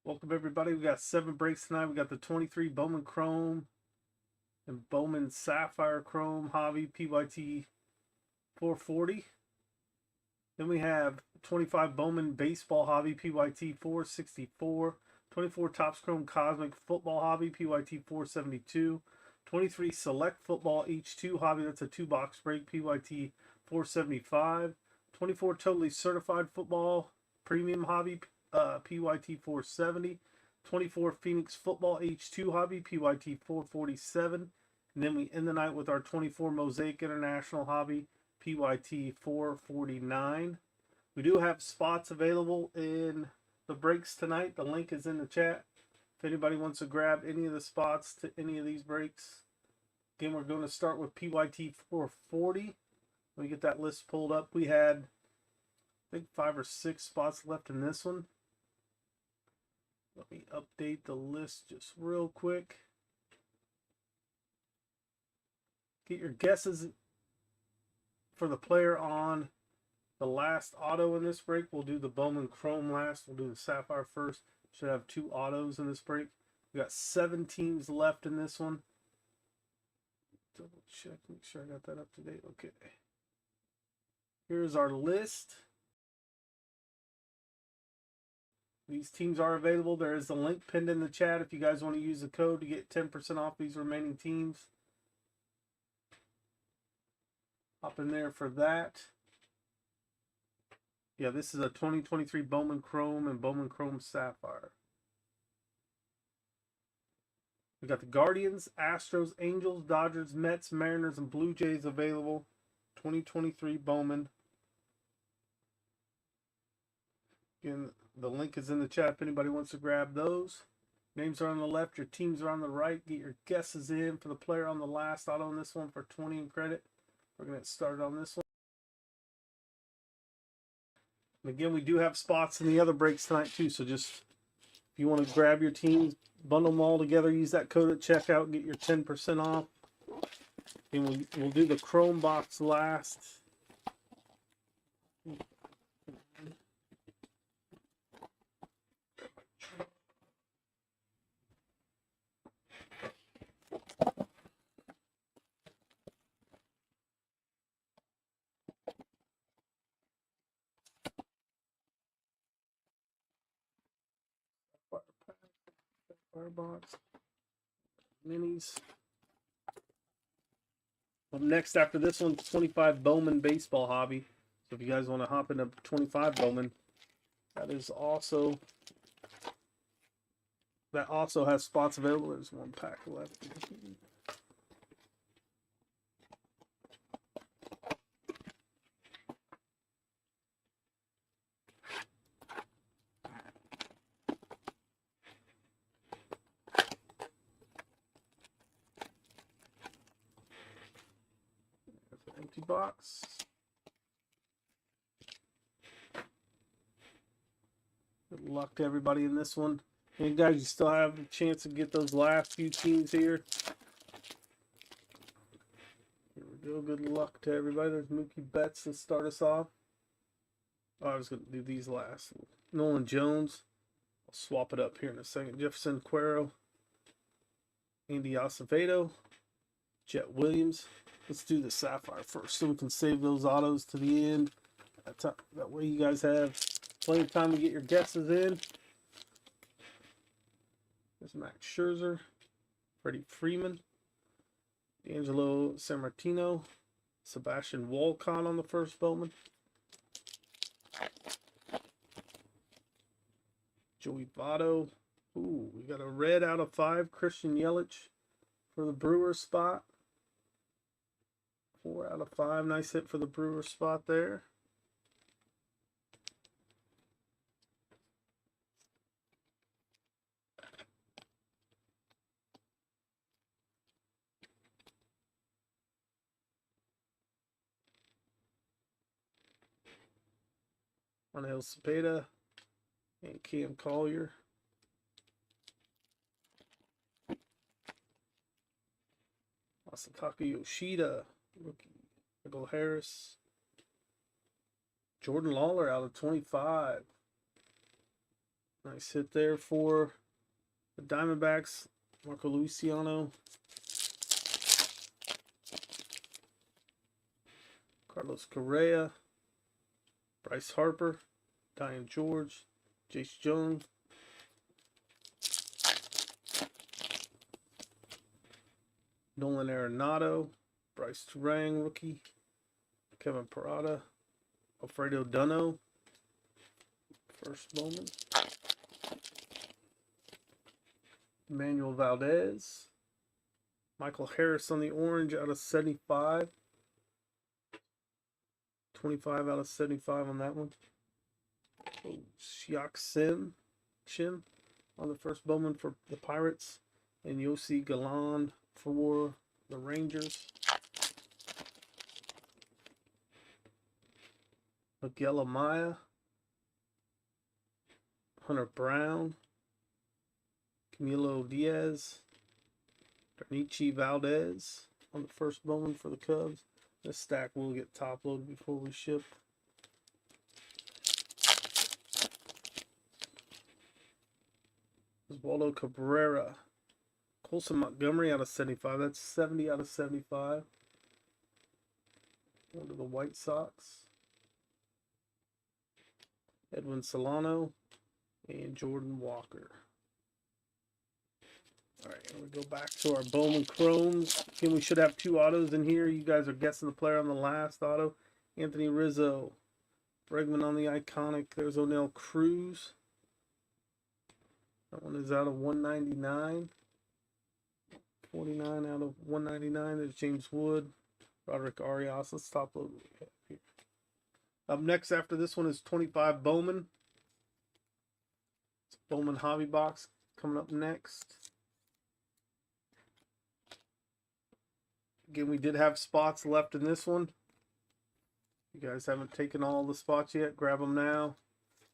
Welcome everybody. We got 7 breaks tonight. We got the 23 Bowman Chrome and Bowman Sapphire Chrome Hobby PYT 440. Then we have 25 Bowman Baseball Hobby PYT 464. 24 Topps Chrome Cosmic Football Hobby PYT 472. 23 Select Football H2 Hobby, that's a 2-box break, PYT 475. 24 Totally Certified Football Premium Hobby PYT 470. 24 Phoenix Football H2 Hobby PYT 447. And then we end the night with our 24 Mosaic International Hobby PYT 449. We do have spots available in the breaks tonight. The link is in the chat if anybody wants to grab any of the spots to any of these breaks. Again, we're going to start with PYT 440. Let me get that list pulled up. We had, I think, 5 or 6 spots left in this one. Let me update the list just real quick. Get your guesses for the player on the last auto in this break. We'll do the Bowman Chrome last. We'll do the Sapphire first. Should have 2 autos in this break. We got 7 teams left in this one. Double check, make sure I got that up to date. Okay. Here's our list. These teams are available. There is a link pinned in the chat if you guys want to use the code to get 10% off these remaining teams. Hop in there for that. Yeah, this is a 2023 Bowman Chrome and Bowman Chrome Sapphire. We got the Guardians, Astros, Angels, Dodgers, Mets, Mariners, and Blue Jays available. 2023 Bowman. Again, the link is in the chat if anybody wants to grab those. Names are on the left, your teams are on the right. Get your guesses in for the player on the last auto on this one for 20 in credit. We're going to get started on this one. And again, we do have spots in the other breaks tonight too, so just if you want to grab your teams, bundle them all together, use that code at checkout, get your 10% off. And we'll do the Chrome box last. Firebox, minis. Up next after this one, 25 Bowman Baseball Hobby. So if you guys want to hop into 25 Bowman, that also has spots available. There's 1 pack left. Empty box. Good luck to everybody in this one. And guys, you still have a chance to get those last few teams here. Here we go. Good luck to everybody. There's Mookie Betts to start us off. Oh, I was going to do these last. Nolan Jones. I'll swap it up here in a second. Jefferson Cuero. Andy Acevedo. Jet Williams. Let's do the Sapphire first so we can save those autos to the end. That way you guys have plenty of time to get your guesses in. There's Max Scherzer, Freddie Freeman, D'Angelo Sammartino, Sebastian Walcott on the first Bowman, Joey Votto. Ooh, we got a red out of 5, Christian Yelich for the Brewers spot. 4 out of 5. Nice hit for the Brewers spot there. Angel Cepeda and Cam Collier. Masataka Yoshida. Rookie. Michael Harris. Jordan Lawler out of 25. Nice hit there for the Diamondbacks. Marco Luciano. Carlos Correa. Bryce Harper. Diane George. Jace Jones. Nolan Arenado. Bryce Turang, rookie. Kevin Parada. Alfredo Dunno. First Bowman. Emmanuel Valdez. Michael Harris on the orange out of 75. 25 out of 75 on that one. Xiak Shin on the first Bowman for the Pirates. And Yossi Galan for the Rangers. Miguel Amaya. Hunter Brown. Camilo Diaz. Darnichi Valdez on the first Bowman for the Cubs. This stack will get top loaded before we ship. Oswaldo Cabrera. Colson Montgomery out of 75. That's 70 out of 75. One to the White Sox. Edwin Solano and Jordan Walker. All right, and we go back to our Bowman Chromes. Again, we should have 2 autos in here. You guys are guessing the player on the last auto. Anthony Rizzo. Bregman on the iconic. There's O'Neill Cruz. That one is out of 199. 49 out of 199. There's James Wood. Roderick Arias. Let's top load what we have here. Up next after this one is 25 Bowman. It's Bowman Hobby Box coming up next. Again, we did have spots left in this one. You guys haven't taken all the spots yet, grab them now.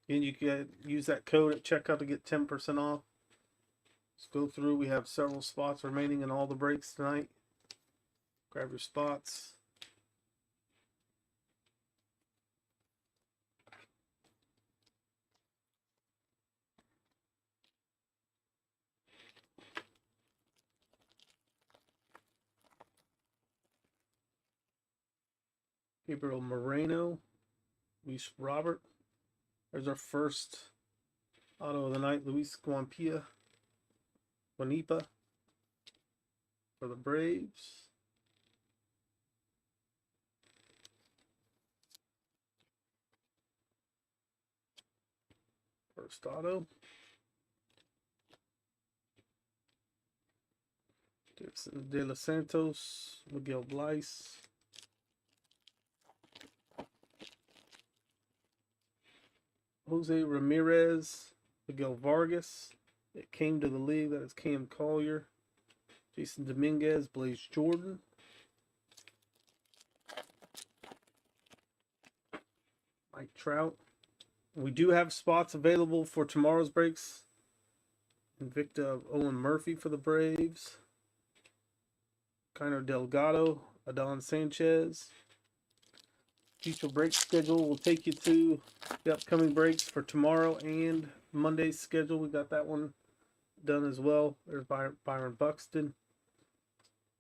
And you can use that code at checkout to get 10% off. Let's go through. We have several spots remaining in all the breaks tonight. Grab your spots. Gabriel Moreno. Luis Robert. There's our first auto of the night. Luis Guampipa for the Braves. First auto. De Los Santos. Miguel Bleis. Jose Ramirez, Miguel Vargas. It came to the league. That is Cam Collier. Jason Dominguez, Blaze Jordan. Mike Trout. We do have spots available for tomorrow's breaks. Invicta of Owen Murphy for the Braves. Kiner Delgado, Adon Sanchez. Future break schedule will take you to the upcoming breaks for tomorrow and Monday's schedule. We got that one done as well. There's Byron Buxton,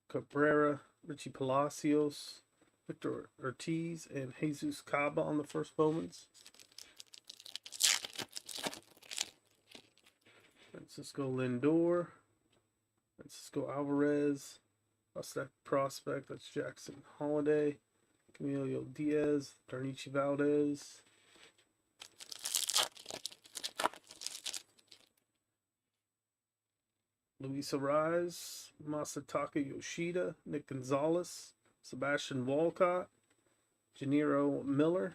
Cabrera, Richie Palacios, Victor Ortiz, and Jesus Caba on the first Bowmans. Francisco Lindor, Francisco Alvarez, prospect, that's Jackson Holiday. Camilo Diaz, Darnichi Valdez. Luis Arraez, Masataka Yoshida, Nick Gonzalez, Sebastian Walcott, Janiro Miller.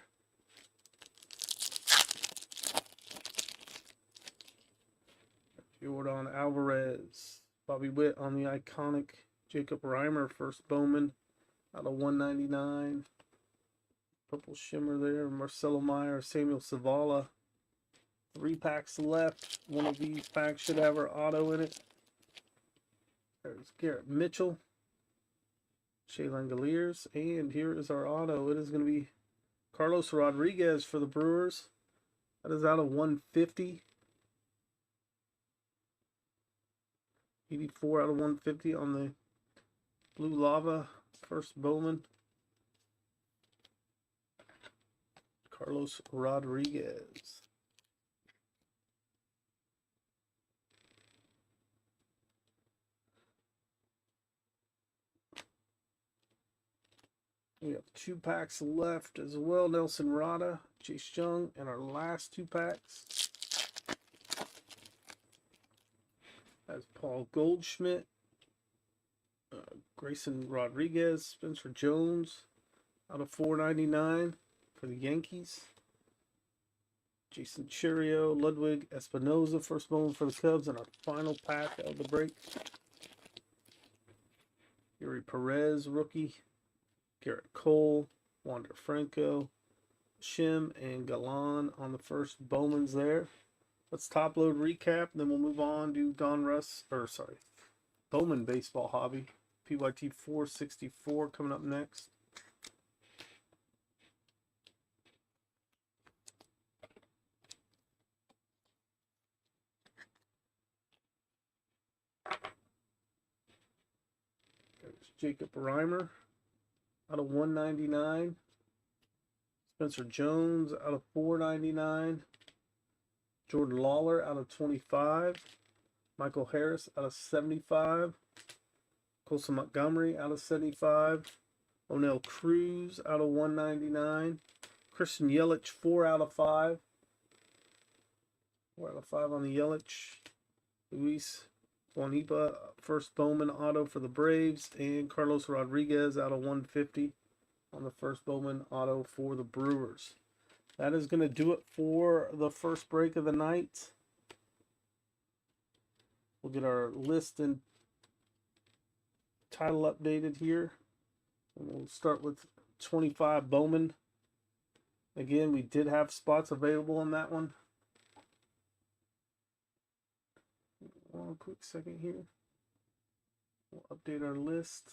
Jordan Alvarez, Bobby Witt on the iconic Jacob Reimer, first Bowman. Out of 199. Purple shimmer there. Marcelo Meyer, Samuel Zavala. 3 packs left. One of these packs should have our auto in it. There's Garrett Mitchell. Shea Langoliers. And here is our auto. It is going to be Carlos Rodriguez for the Brewers. That is out of 150. 84 out of 150 on the Blue Lava. First Bowman. Carlos Rodriguez. We have 2 packs left as well. Nelson Rada, Chase Young, and our last 2 packs. That's Paul Goldschmidt, Grayson Rodriguez, Spencer Jones, out of 499 for the Yankees. Jason Cherio, Ludwig Espinoza, first moment for the Cubs, and our final pack of the break. Yuri Perez, rookie. Garrett Cole, Wander Franco, Shim, and Galan on the first Bowmans there. Let's top load recap, then we'll move on to Bowman Baseball Hobby. PYT 464 coming up next. There's Jacob Reimer out of 199. Spencer Jones out of 499. Jordan Lawler out of 25. Michael Harris out of 75. Colson Montgomery out of 75. Onel Cruz out of 199. Christian Yelich 4 out of 5. 4 out of 5 on the Yelich. Luis Juanipa, first Bowman auto for the Braves. And Carlos Rodriguez out of 150 on the first Bowman auto for the Brewers. That is going to do it for the first break of the night. We'll get our list and title updated here. And we'll start with 25 Bowman. Again, we did have spots available on that one. One quick second here. We'll update our list.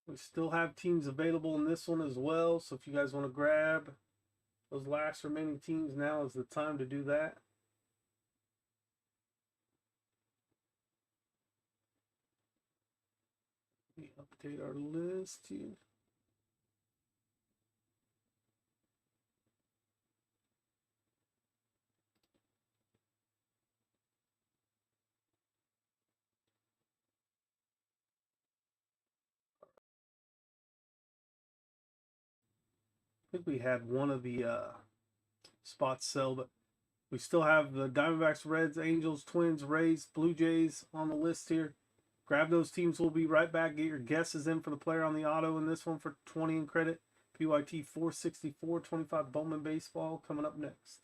We still have teams available in this one as well. So if you guys want to grab those last remaining teams, now is the time to do that. Let me update our list here. I think we had one of the spots sell, but we still have the Diamondbacks, Reds, Angels, Twins, Rays, Blue Jays on the list here. Grab those teams. We'll be right back. Get your guesses in for the player on the auto in this one for 20 in credit. PYT 464, 25 Bowman Baseball coming up next.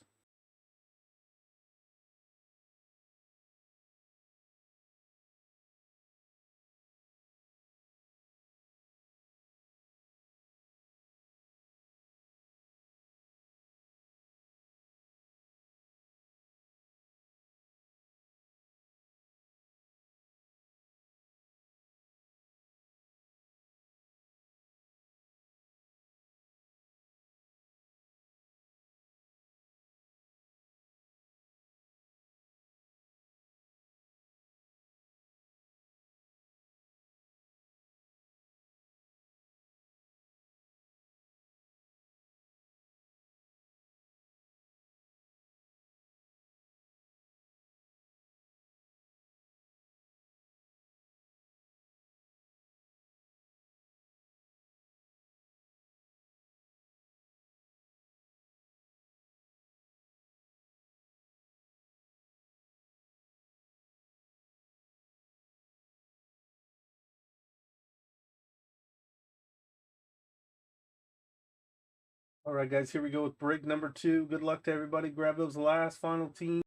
All right, guys, here we go with break number 2. Good luck to everybody. Grab those last final teams.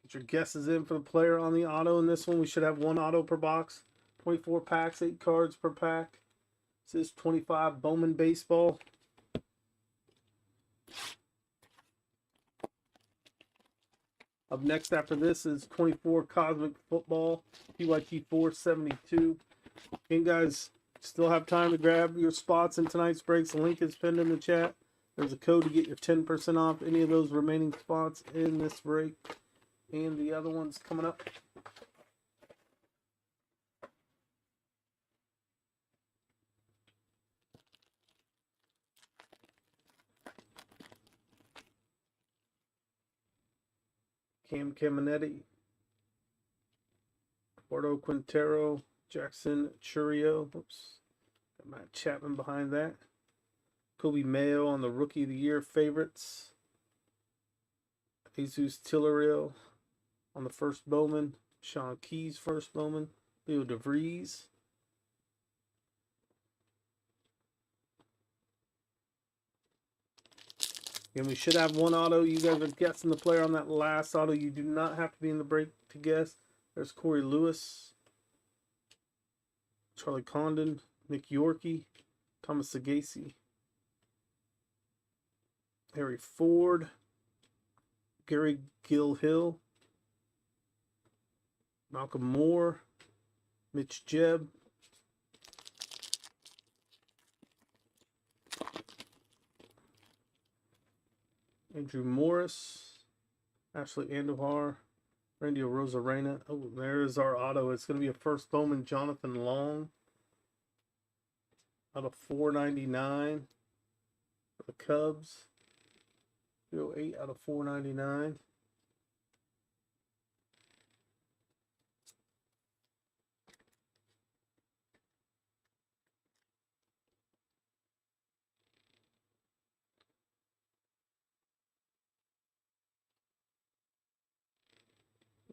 Get your guesses in for the player on the auto in this one. We should have 1 auto per box. 24 packs, 8 cards per pack. This is 25 Bowman Baseball. Up next after this is 24 Cosmic Football, PYT 472. And guys, still have time to grab your spots in tonight's breaks. The link is pinned in the chat. There's a code to get your 10% off any of those remaining spots in this break and the other ones coming up. Cam Caminetti, Eduardo Quintero, Jackson Churio. Oops, got Matt Chapman behind that. Kobe Mayo on the Rookie of the Year favorites. Jesus Tillario on the first Bowman. Sean Key's first Bowman. Leo DeVries. And we should have one auto. You guys are guessing the player on that last auto. You do not have to be in the break to guess. There's Corey Lewis, Charlie Condon, Nick Yorkie, Thomas Sagasi, Harry Ford, Gary Gilhill, Malcolm Moore, Mitch Jebb, Andrew Morris, Ashley Andujar, Randy Rosarena. Oh, there's our auto. It's going to be a first Bowman, Jonathan Long, out of 499 for the Cubs. 308 out of 499.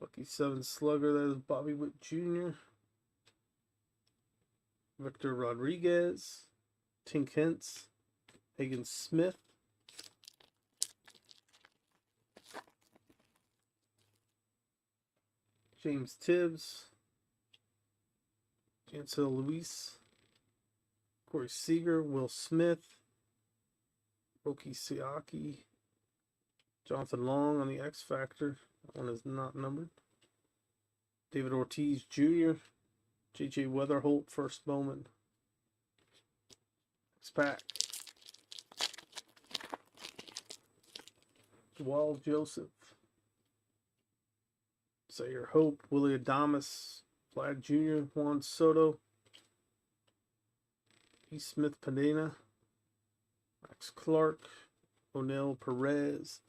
Lucky 7 slugger, that is Bobby Witt Jr. Victor Rodriguez, Tink Hintz, Hagen Smith, James Tibbs, Jancel Luis, Corey Seager, Will Smith, Roki Siaki, Jonathan Long on the X Factor. That one is not numbered. David Ortiz Jr., JJ Weatherholt, first Bowman. Next pack. Wall Joseph, Zaire Hope, Willie Adames, Vlad Jr., Juan Soto, E. Smith Padena, Max Clark, O'Neill Perez.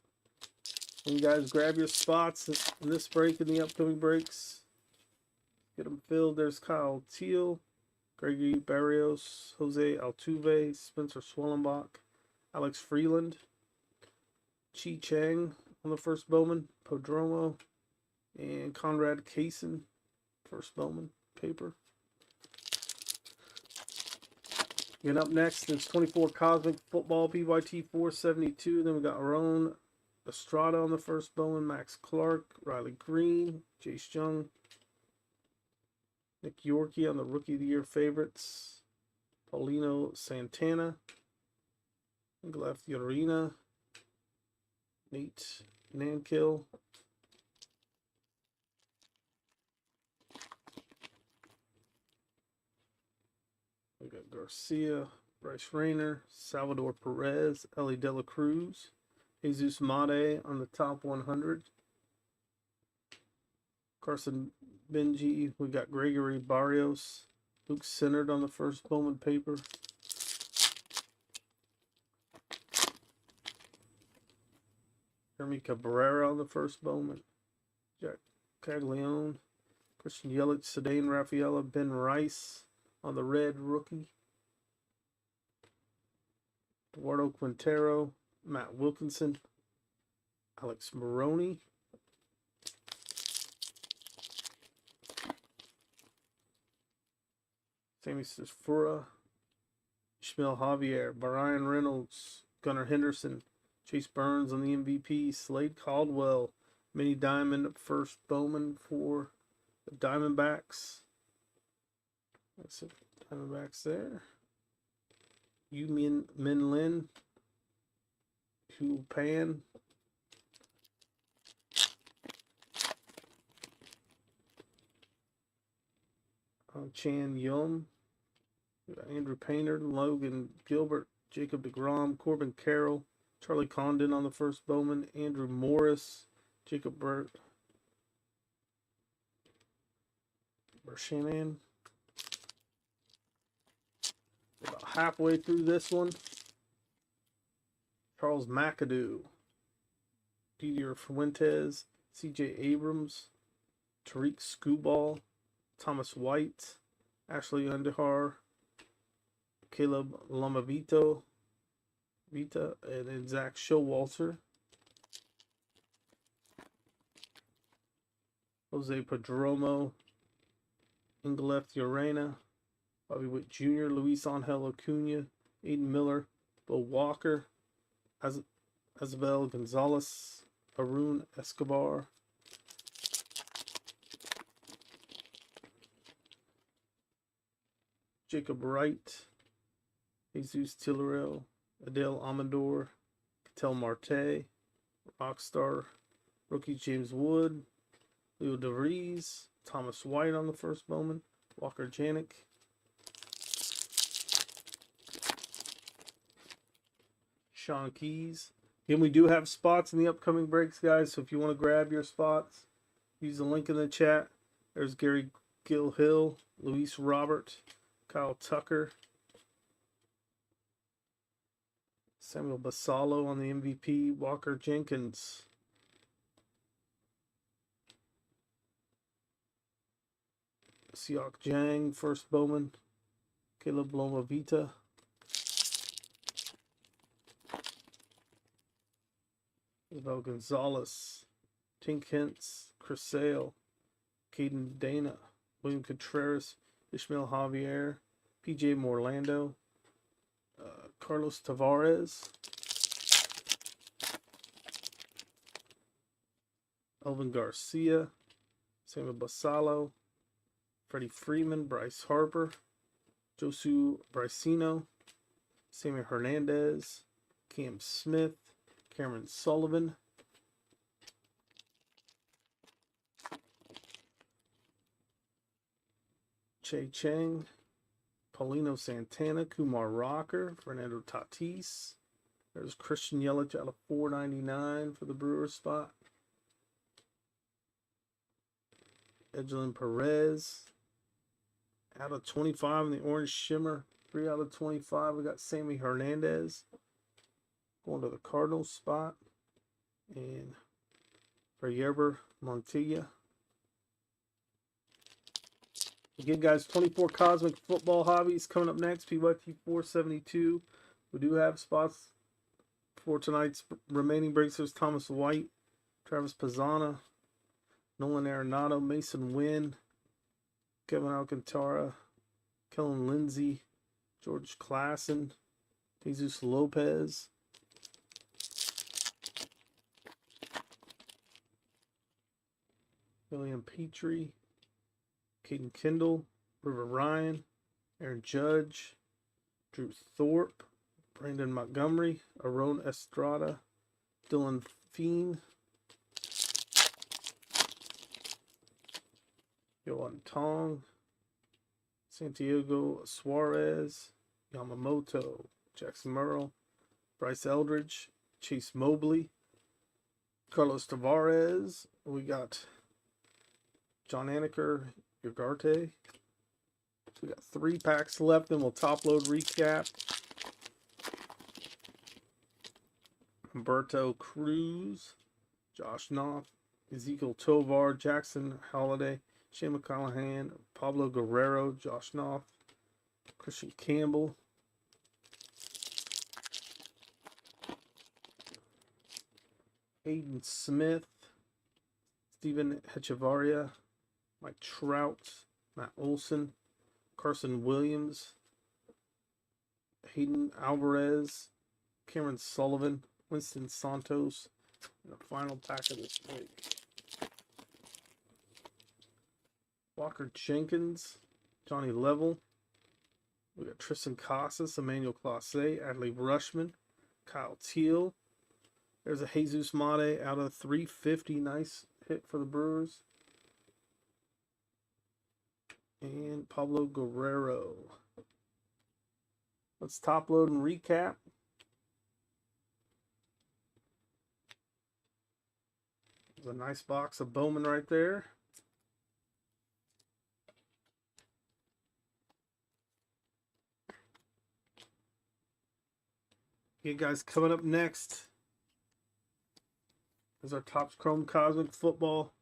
And you guys grab your spots in this break and the upcoming breaks. Get them filled. There's Kyle Teal, Gregory Barrios, Jose Altuve, Spencer Swellenbach, Alex Freeland, Chi Chang on the first Bowman, Podromo, and Conrad Kaysen, first Bowman paper. And up next is 24 Cosmic Football, PYT 472. Then we got our own Estrada on the first Bowman, Max Clark, Riley Green, Jace Jung, Nick Yorkie on the Rookie of the Year favorites, Paulino Santana, Glaf Fiorina, Nate Nankill, we got Garcia, Bryce Rayner, Salvador Perez, Ellie De La Cruz, Jesus Mate on the top 100, Carson Benji. We got Gregory Barrios, Luke Sinnard on the first Bowman paper. Jeremy Cabrera on the first Bowman. Jack Caglione, Christian Yelich, Sedane Rafaela, Ben Rice on the red rookie. Eduardo Quintero, Matt Wilkinson, Alex Maroney, Sammy Sifura, Ishmael Javier, Brian Reynolds, Gunnar Henderson, Chase Burns on the MVP, Slade Caldwell, Mini Diamond first Bowman for the Diamondbacks. That's it, Diamondbacks there. Yu Min Lin, Hu Pan, Chan Yum. We got Andrew Painter, Logan Gilbert, Jacob DeGrom, Corbin Carroll, Charlie Condon on the first Bowman, Andrew Morris, Jacob Bershanan. About halfway through this one. Charles McAdoo, Peter Fuentes, CJ Abrams, Tariq Skubal, Thomas White, Ashley Underhar, Caleb Lamavito, and then Zach Showalter. Jose Padromo, Ingleth Urena, Bobby Witt Jr., Luis Angel Acuna, Aiden Miller, Bo Walker, Azabel Gonzalez, Arun Escobar, Jacob Wright, Jesus Tillerell, Adele Amador, Cattell Marte, Rockstar, rookie James Wood, Leo DeVries, Thomas White on the first Bowman, Walker Janik, Sean Keys. Again, we do have spots in the upcoming breaks, guys, so if you want to grab your spots, use the link in the chat. There's Gary Gilhill, Luis Robert, Kyle Tucker, Samuel Basalo on the MVP, Walker Jenkins, Siok Jang, first Bowman, Caleb Lomavita, Isabel Gonzalez, Tink Hintz, Chris Sale, Caden Dana, William Contreras, Ishmael Javier, PJ Morlando, Carlos Tavares, Elvin Garcia, Samuel Basalo, Freddie Freeman, Bryce Harper, Josu Bricino, Sammy Hernandez, Cam Smith, Cameron Sullivan, Che Chang, Paulino Santana, Kumar Rocker, Fernando Tatis. There's Christian Yelich out of $4.99 for the Brewers spot. Edgelin Perez out of 25 in the Orange Shimmer. 3 out of 25. We got Sammy Hernandez going to the Cardinals spot. And for Yerber Montilla. Again, guys, 24 Cosmic Football Hobbies coming up next. PYT 472. We do have spots for tonight's remaining breaks. There's Thomas White, Travis Pizzana, Nolan Arenado, Mason Wynn, Kevin Alcantara, Kellen Lindsey, George Klassen, Jesus Lopez, William Petrie, Caden Kendall, River Ryan, Aaron Judge, Drew Thorpe, Brandon Montgomery, Aaron Estrada, Dylan Feen, Yohan Tong, Santiago Suarez, Yamamoto, Jackson Merrill, Bryce Eldridge, Chase Mobley, Carlos Tavares. We got John Aneker, Ugarte. We got 3 packs left, and we'll top load recap. Humberto Cruz, Josh Knopf, Ezekiel Tovar, Jackson Holiday, Shane McCollahan, Pablo Guerrero, Josh Knopf, Christian Campbell, Aiden Smith, Steven Hechevarria, Mike Trout, Matt Olson, Carson Williams, Hayden Alvarez, Cameron Sullivan, Winston Santos, and the final pack of this break. Walker Jenkins, Johnny Level. We got Tristan Casas, Emmanuel Clase, Adley Rushman, Kyle Teal. There's a Jesus Mate out of 350. Nice hit for the Brewers. and Pablo Guerrero. Let's top load and recap. There's a nice box of Bowman right there. Okay, guys, coming up next is our Topps Chrome Cosmic Football.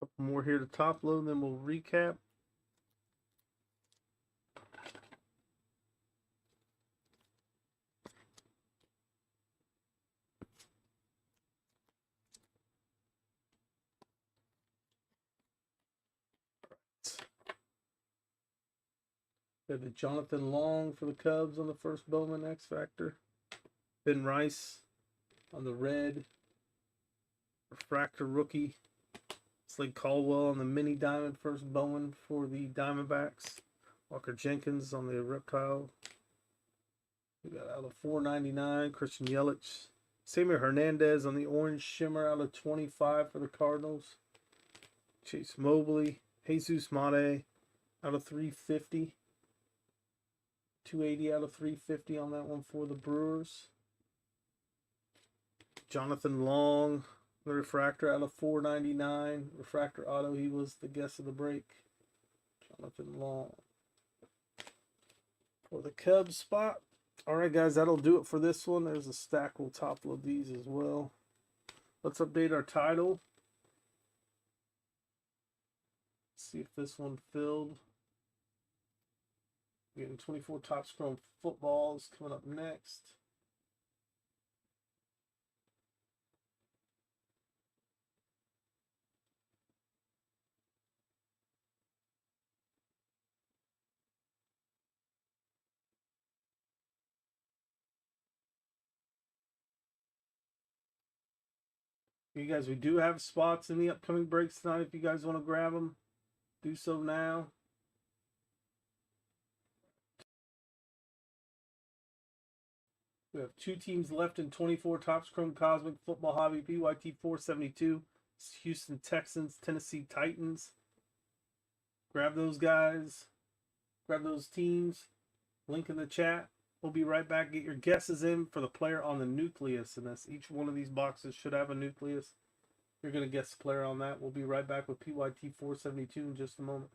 A couple more here to top load, and then we'll recap. We have the Jonathan Long for the Cubs on the first Bowman X Factor. Ben Rice on the red refractor rookie. Slade Caldwell on the mini diamond first Bowman for the Diamondbacks. Walker Jenkins on the reptile. We got out of 499. Christian Yelich. Samir Hernandez on the orange shimmer out of 25 for the Cardinals. Chase Mobley. Jesus Mate out of 350. 280 out of 350 on that one for the Brewers. Jonathan Long, the refractor out of 499. Refractor auto, he was the guess of the break. Jonathan Long. For the Cubs spot. Alright guys, that'll do it for this one. There's a stack. We'll top load these as well. Let's update our title. See if this one filled. Getting 24 Topps Chrome footballs coming up next. You guys, we do have spots in the upcoming breaks tonight. If you guys want to grab them, do so now. We have 2 teams left in 24 Topps Chrome Cosmic Football Hobby PYT 472. It's Houston Texans, Tennessee Titans. Grab those guys. Grab those teams. Link in the chat. We'll be right back. Get your guesses in for the player on the nucleus in this. Each one of these boxes should have a nucleus. You're going to guess the player on that. We'll be right back with PYT 472 in just a moment.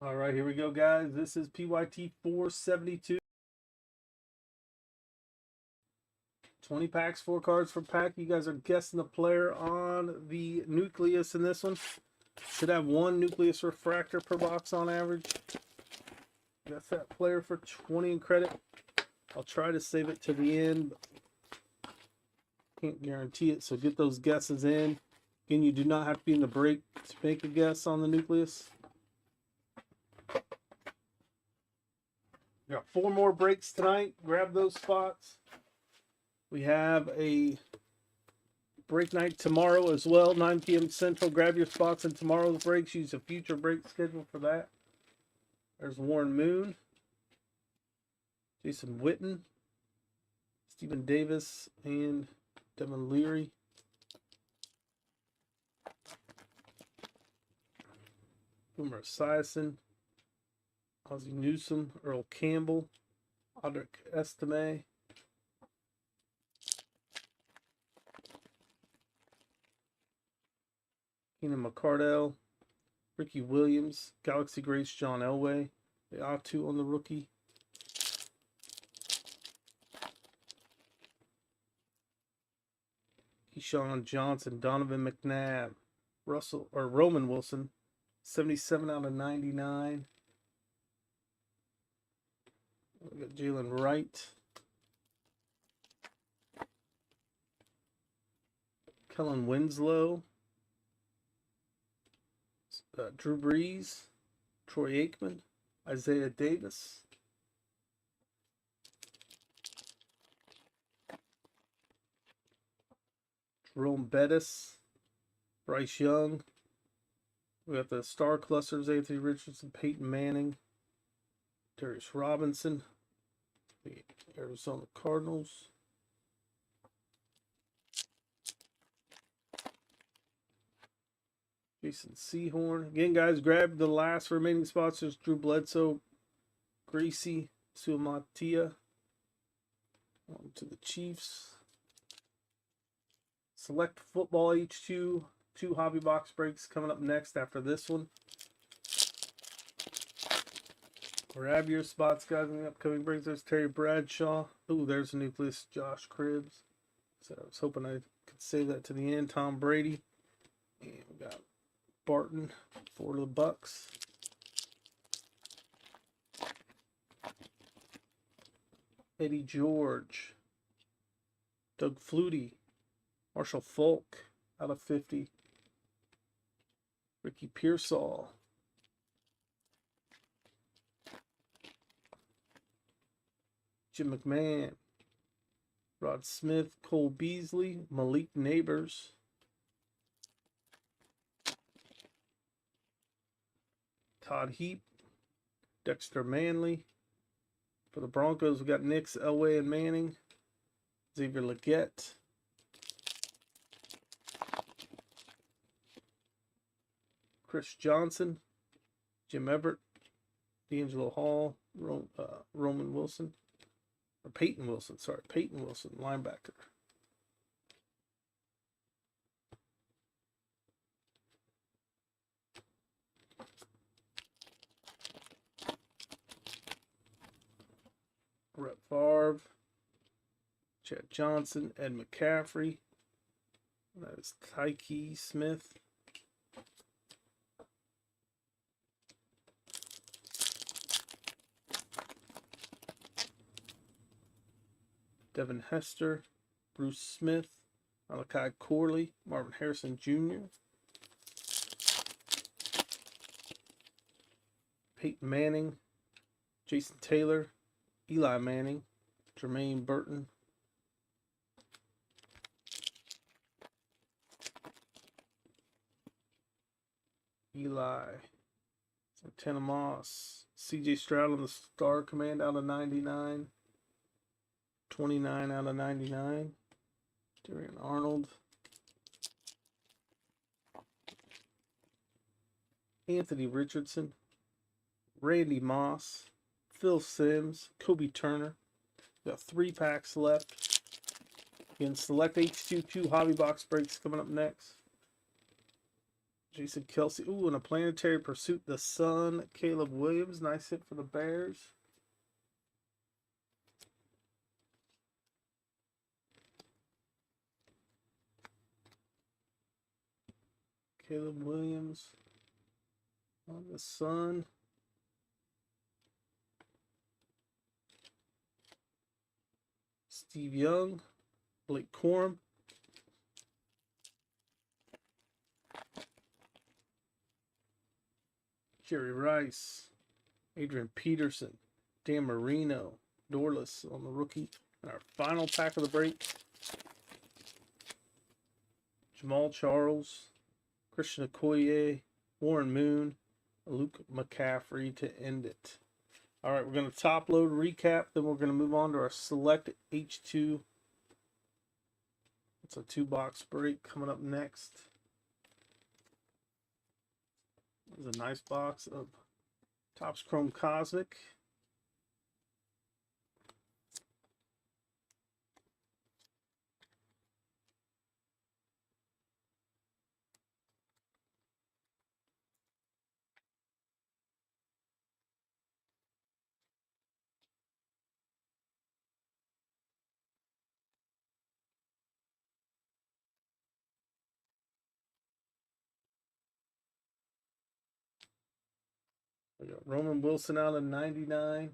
All right, here we go, guys. This is PYT 472. 20 packs, 4 cards per pack. You guys are guessing the player on the nucleus in this one. Should have 1 nucleus refractor per box on average. That's that player for 20 in credit. I'll try to save it to the end, but can't guarantee it. So get those guesses in. Again, you do not have to be in the break to make a guess on the nucleus. We got 4 more breaks tonight. Grab those spots. We have a break night tomorrow as well, 9 p.m. Central. Grab your spots in tomorrow's breaks. Use a future break schedule for that. There's Warren Moon, Jason Witten, Stephen Davis, and Devin Leary. Boomer Esiason, Ozzie Newsome, Earl Campbell, Audric Estime, Keenan McCardell, Ricky Williams, Galaxy Grace John Elway, the R2 on the rookie. Keyshawn Johnson, Donovan McNabb, Roman Wilson, 77 out of 99. We got Jalen Wright, Kellen Winslow, Drew Brees, Troy Aikman, Isaiah Davis, Jerome Bettis, Bryce Young. We got the star clusters: Anthony Richardson, Peyton Manning, Darius Robinson, the Arizona Cardinals. Jason Sehorn. Again, guys, grab the last remaining spots. There's Drew Bledsoe, Greasy, Suamatia. On to the Chiefs. Select Football H2. 2 hobby box breaks coming up next after this one. Grab your spots, guys, in the upcoming breaks. There's Terry Bradshaw. Ooh, there's a nucleus. Josh Cribbs. So I was hoping I could save that to the end. Tom Brady. And we got Barton for the Bucks. Eddie George. Doug Flutie. Marshall Falk out of 50. Ricky Pearsall. Jim McMahon. Rod Smith. Cole Beasley. Malik Neighbors. Todd Heap. Dexter Manley. For the Broncos, we got Nix, Elway, and Manning. Xavier Legette. Chris Johnson. Jim Everett. D'Angelo Hall. Roman Wilson. Or Peyton Wilson, sorry. Peyton Wilson, linebacker. Brett Favre, Chad Johnson, Ed McCaffrey. That is Tyke Smith. Devin Hester, Bruce Smith, Malachi Corley, Marvin Harrison Jr., Peyton Manning, Jason Taylor, Eli Manning, Jermaine Burton, Eli, Santana Moss, CJ Stroud on the Star Command out of 99, 29 out of 99, Darian Arnold, Anthony Richardson, Randy Moss, Phil Simms, Kobe Turner. We got 3 packs left. Again, select H22 hobby box breaks coming up next. Jason Kelsey. Ooh, and a Planetary Pursuit, the Sun, Caleb Williams. Nice hit for the Bears. Caleb Williams on the Sun. Steve Young, Blake Corum, Jerry Rice, Adrian Peterson, Dan Marino, Dorless on the rookie. And our final pack of the break. Jamal Charles, Christian Okoye, Warren Moon, Luke McCaffrey to end it. All right, we're going to top load recap. Then we're going to move on to our select H2. It's a 2-box break coming up next. There's a nice box of Topps Chrome Cosmic. We got Roman Wilson out of 99.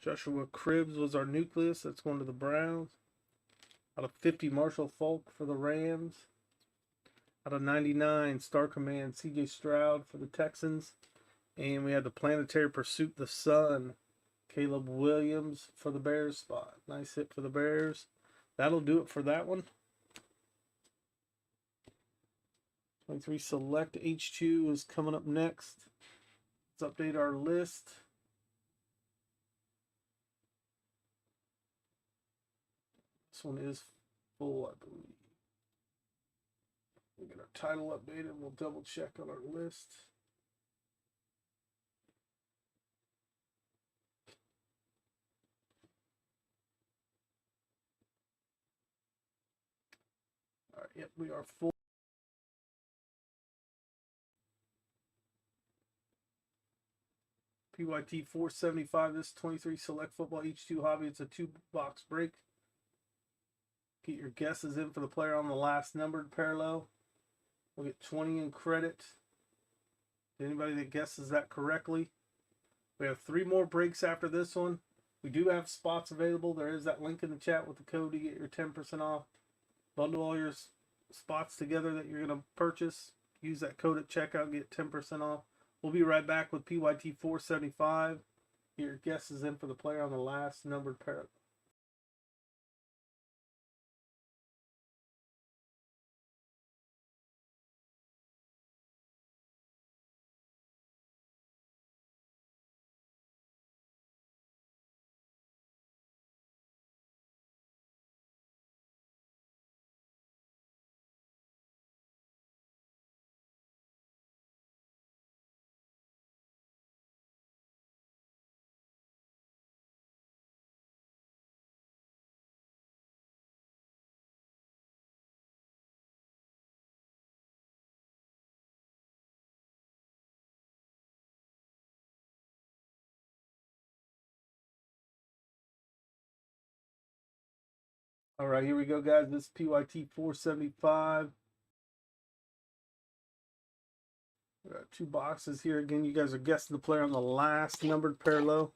Joshua Cribbs was our nucleus. That's going to the Browns. Out of 50, Marshall Faulk for the Rams. Out of 99, Star Command, C.J. Stroud for the Texans. And we had the Planetary Pursuit, the Sun, Caleb Williams for the Bears spot. Nice hit for the Bears. That'll do it for that one. 23 Select H2 is coming up next. Let's update our list. This one is full, I believe. We'll get our title updated. We'll double check on our list. All right, yep, we are full. PYT 475. This 23 Select Football H2 Hobby. It's a 2-box break. Get your guesses in for the player on the last numbered parallel. We'll get 20 in credit. Anybody that guesses that correctly. We have 3 more breaks after this one. We do have spots available. There is that link in the chat with the code to get your 10% off. Bundle all your spots together that you're going to purchase. Use that code at checkout, get 10% off. We'll be right back with PYT 475. Get your guesses in for the player on the last numbered parallel. All right, here we go, guys. This is PYT 475. We got 2 boxes here. Again, you guys are guessing the player on the last numbered parallel.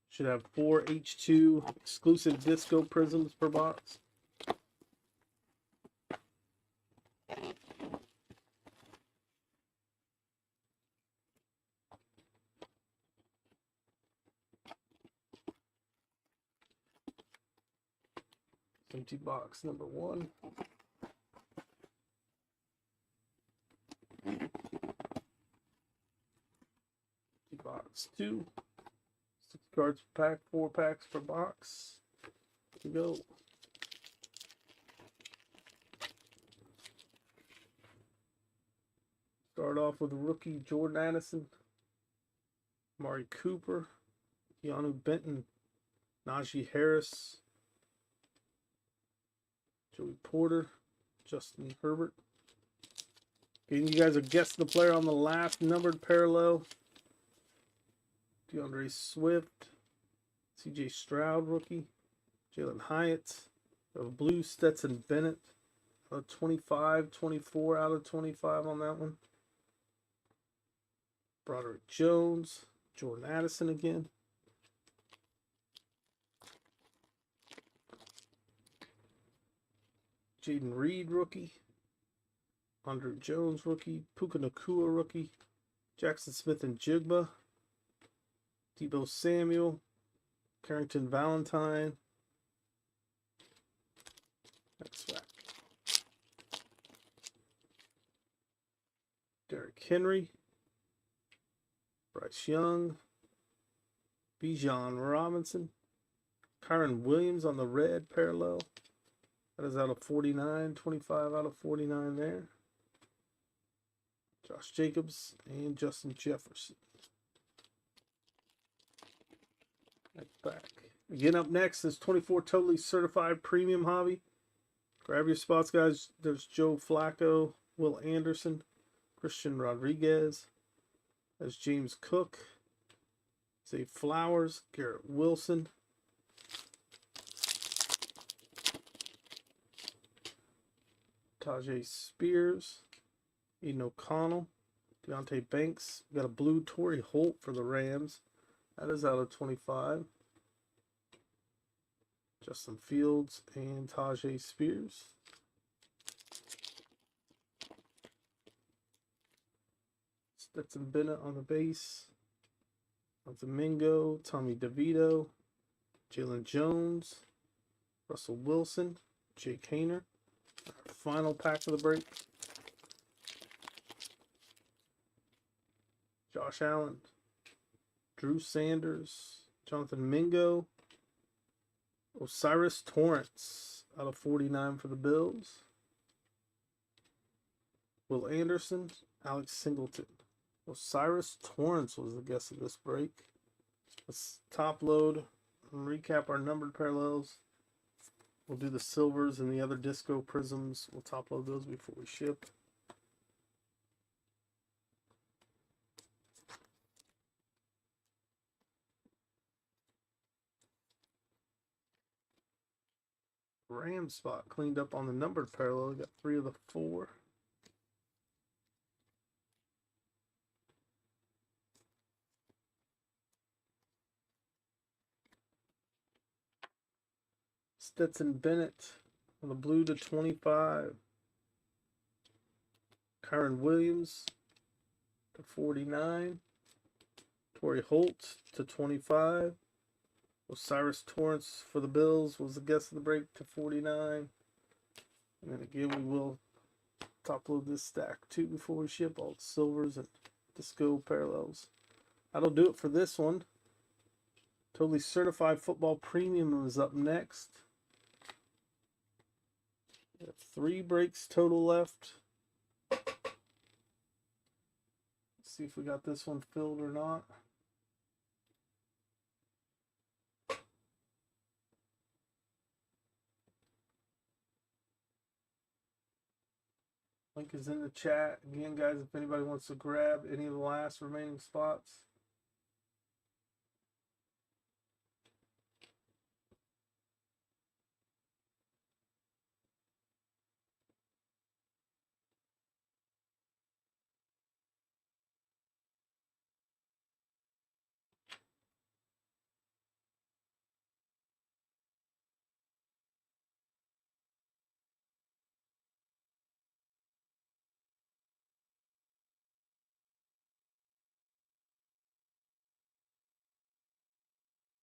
Should have 4 H2 exclusive disco prisms per box. Empty box number 1. Empty box 2. 6 cards per pack, 4 packs per box. Here we go. Start off with a rookie, Jordan Addison, Amari Cooper, Keanu Benton, Najee Harris, Joey Porter, Justin Herbert. Okay, you guys are guessing the player on the last numbered parallel. DeAndre Swift, C.J. Stroud rookie, Jalen Hyatt, blue Stetson Bennett, 25, 24 out of 25 on that one. Broderick Jones, Jordan Addison again. Jaden Reed rookie. Andre Jones rookie, Puka Nacua rookie, Jackson Smith and Jigba, Debo Samuel, Carrington Valentine. Next back. Derrick Henry, Bryce Young, Bijan Robinson, Kyron Williams on the red parallel. That is out of 49, 25 out of 49 there. Josh Jacobs and Justin Jefferson. Next back. Again, up next is 24 totally certified premium hobby. Grab your spots, guys. There's Joe Flacco, Will Anderson, Christian Rodriguez. There's James Cook, Zay Flowers, Garrett Wilson. Tajay Spears, Eden O'Connell, Deontay Banks. We got a blue Torrey Holt for the Rams. That is out of 25. Justin Fields and Tajay Spears. Stetson Bennett on the base. Mingo, Tommy DeVito, Jalen Jones, Russell Wilson, Jake Hayner. Our final pack of the break. Josh Allen, Drew Sanders, Jonathan Mingo, Osiris Torrance out of 49 for the Bills. Will Anderson, Alex Singleton. Osiris Torrance was the guest of this break. Let's top load and recap our numbered parallels. We'll do the silvers and the other disco prisms. We'll top load those before we ship. Ram spot cleaned up on the numbered parallel. We got 3 of the 4. Stetson Bennett on the blue to 25. Kyron Williams to 49. Torrey Holt to 25. Osiris Torrance for the Bills was the guest of the break to 49. And then again, we will top load this stack too before we ship all the silvers and disco parallels. That'll do it for this one. Totally certified football premium is up next. We have 3 breaks total left. Let's see if we got this one filled or not. Link is in the chat. Again, guys, if anybody wants to grab any of the last remaining spots.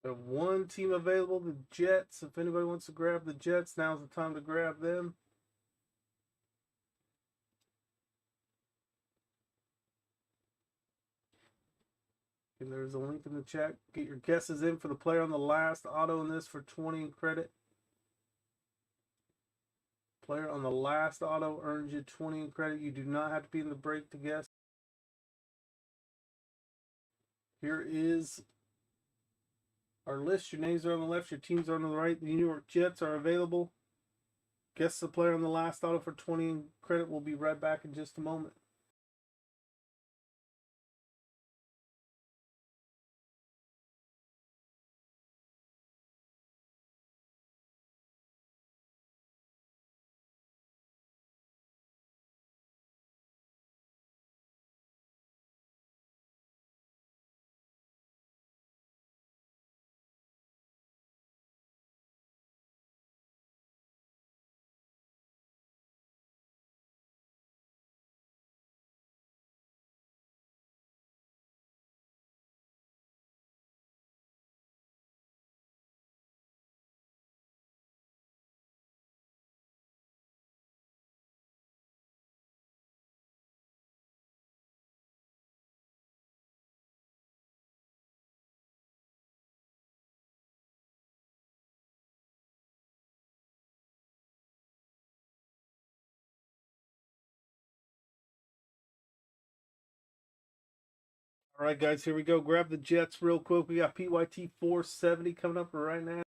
We have 1 team available, the Jets. If anybody wants to grab the Jets, now's the time to grab them. And there's a link in the chat. Get your guesses in for the player on the last auto in this for 20 in credit. Player on the last auto earns you 20 in credit. You do not have to be in the break to guess. Here is our list. Your names are on the left, your teams are on the right. The New York Jets are available. Guess the player on the last auto for 20 in credit. We'll be right back in just a moment. All right, guys, here we go. Grab the Jets real quick. We got PYT 470 coming up right now.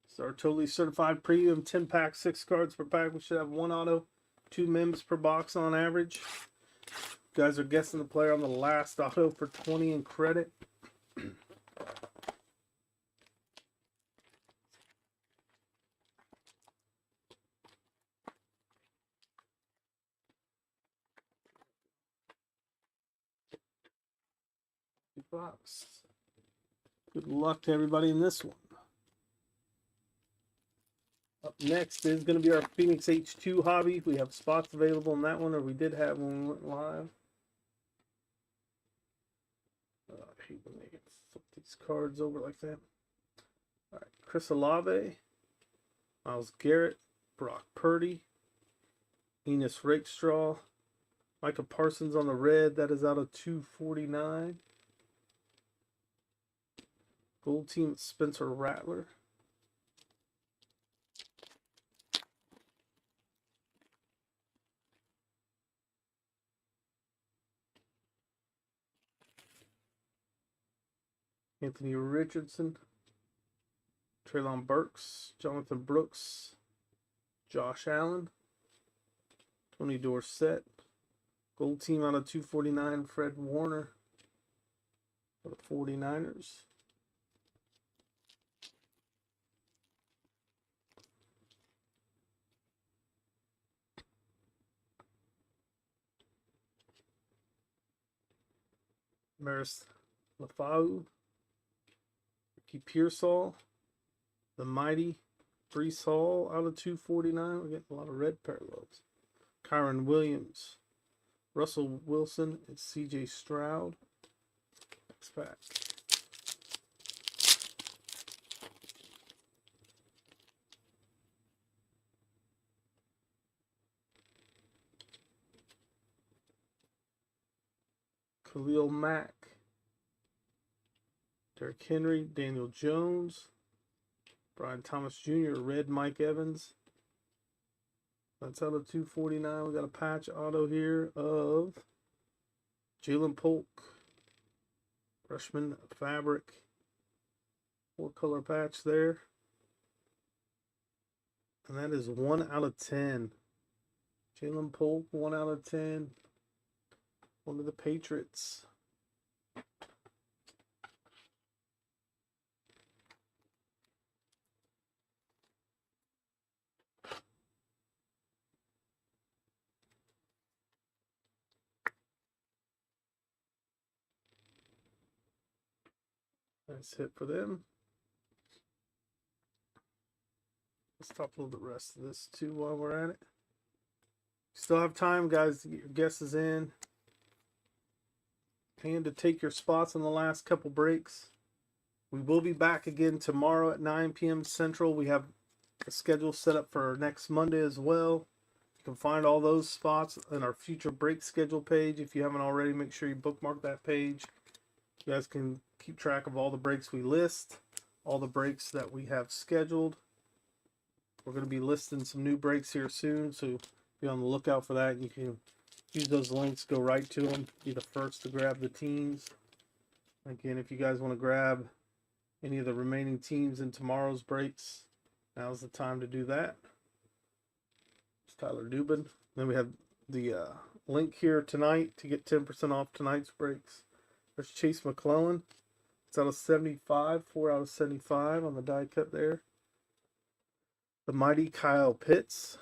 It's our totally certified premium 10-pack, 6 cards per pack. We should have 1 auto, 2 mims per box on average. You guys are guessing the player on the last auto for 20 in credit. Box. Good luck to everybody in this one. Up next is going to be our Phoenix H2 hobby. We have spots available in that one, or we did have when we went live. I hate when they flip these cards over like that. All right, Chris Olave, Myles Garrett, Brock Purdy, Enos Rakestraw, Micah Parsons on the red. That is out of 249. Gold team Spencer Rattler. Anthony Richardson, Treylon Burks, Jonathan Brooks, Josh Allen, Tony Dorsett, gold team out of 249, Fred Warner for the 49ers. Maris Lafau, Ricky Pearsall, the mighty Brees Hall out of 249. We're getting a lot of red parallels. Kyron Williams, Russell Wilson, and CJ Stroud. Next pack. Khalil Mack, Derrick Henry, Daniel Jones, Brian Thomas Jr., red Mike Evans. That's out of 249. We got a patch auto here of Jalen Polk, freshman fabric, 4-color patch there. And that is 1 out of 10. Jalen Polk, 1 out of 10. One of the Patriots. Nice hit for them. Let's top load the rest of this too while we're at it. Still have time, guys, to get your guesses in and to take your spots on the last couple breaks. We will be back again tomorrow at 9 p.m. Central. We have a schedule set up for next Monday as well. You can find all those spots in our future break schedule page. If you haven't already, make sure you bookmark that page. You guys can keep track of all the breaks we list, all the breaks that we have scheduled. We're going to be listing some new breaks here soon, so be on the lookout for that. You can use those links, go right to them, be the first to grab the teams. Again, if you guys want to grab any of the remaining teams in tomorrow's breaks, now's the time to do that. It's Tyler Dubin. Then we have the link here tonight to get 10% off tonight's breaks. There's Chase McClellan. It's out of 75, 4 out of 75 on the die cut there. The mighty Kyle Pitts.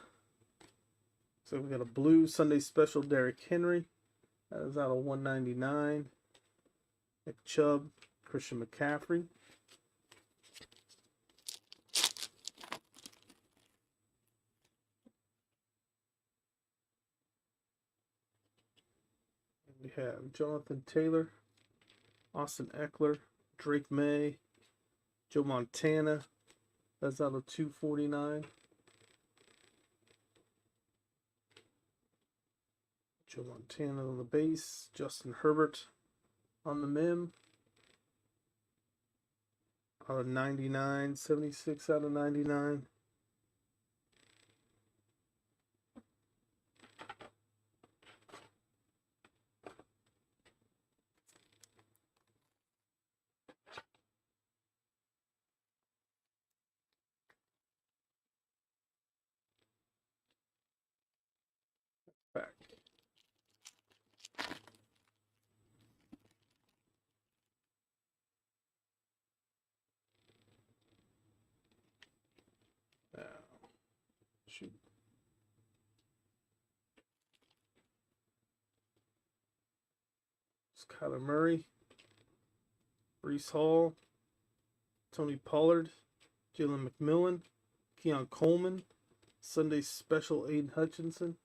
So we got a blue Sunday special Derrick Henry. That is out of 199. Nick Chubb, Christian McCaffrey. We have Jonathan Taylor, Austin Eckler, Drake May, Joe Montana. That's out of 249. Joe Montana on the base. Justin Herbert on the mim. Out of 99. 76 out of 99. Shoot. It's Kyler Murray, Brees Hall, Tony Pollard, Jalen McMillan, Keon Coleman, Sunday Special Aiden Hutchinson.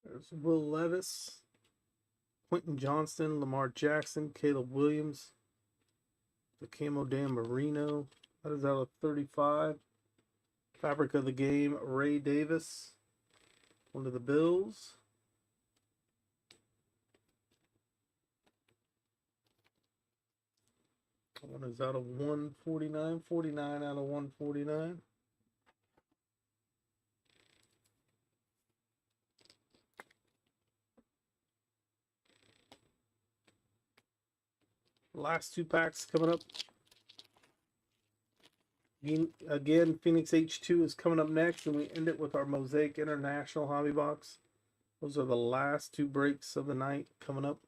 There's Will Levis, Quentin Johnston, Lamar Jackson, Caleb Williams, the Camo Dan Marino. That is out of 35. Fabric of the Game, Ray Davis. One of the Bills. One is out of 149. 49 out of 149. Last two packs coming up. Again, Phoenix H2 is coming up next, and we end it with our Mosaic International Hobby Box. Those are the last two breaks of the night coming up.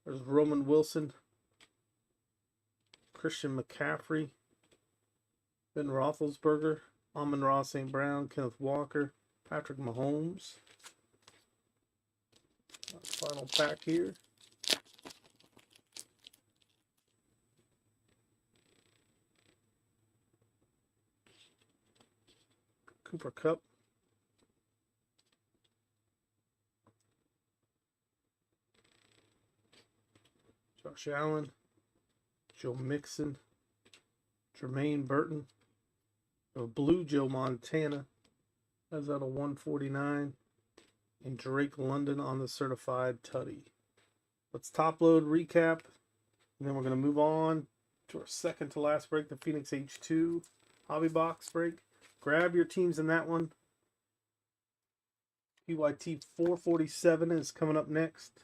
There's Roman Wilson, Christian McCaffrey, Ben Roethlisberger, Amon-Ra St. Brown, Kenneth Walker, Patrick Mahomes. Final pack here. Cooper Kupp, Josh Allen, Joe Mixon, Jermaine Burton, a blue Joe Montana, that's out of 149, and Drake London on the certified tutty. Let's top load, recap, and then we're going to move on to our second to last break, the Phoenix H2 Hobby Box break. Grab your teams in that one. PYT 447 is coming up next.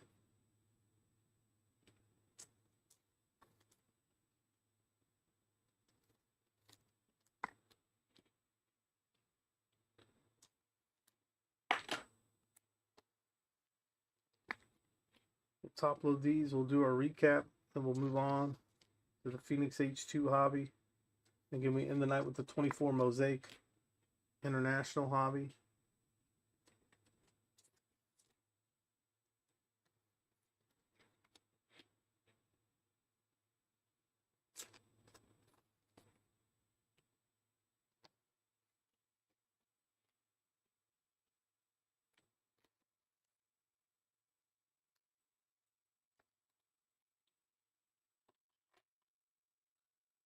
We'll top load these. We'll do our recap. Then we'll move on to the Phoenix H2 Hobby. Again, we end the night with the 24 Mosaic International Hobby.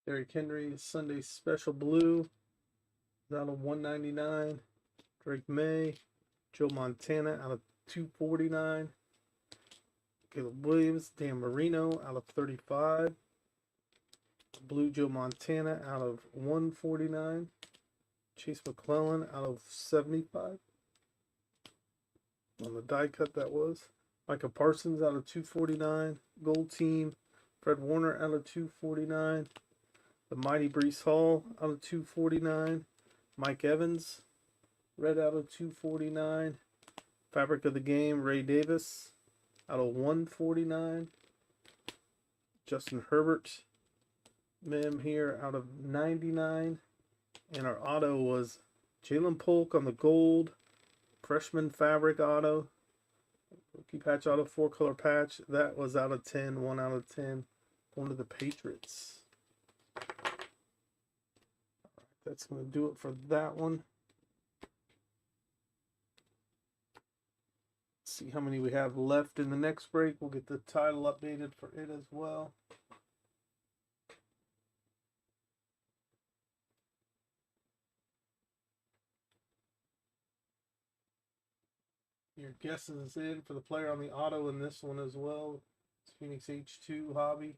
Derrick Henry, Sunday Special Blue, out of 199. Drake May, Joe Montana out of 249. Caleb Williams, Dan Marino out of 35. Blue Joe Montana out of 149. Chase McClellan out of 75. On the die cut that was. Micah Parsons out of 249. Gold Team. Fred Warner out of 249. The Mighty Brees Hall out of 249. Mike Evans, red out of 249. Fabric of the Game, Ray Davis out of 149. Justin Herbert, mem here out of 99. And our auto was Jalen Polk on the gold. Freshman Fabric auto. Rookie patch auto, 4-color patch. That was out of 10, 1 out of 10. Going to the Patriots. That's going to do it for that one. Let's see how many we have left in the next break. We'll get the title updated for it as well. Your guess is in for the player on the auto in this one as well. It's Phoenix H2 Hobby.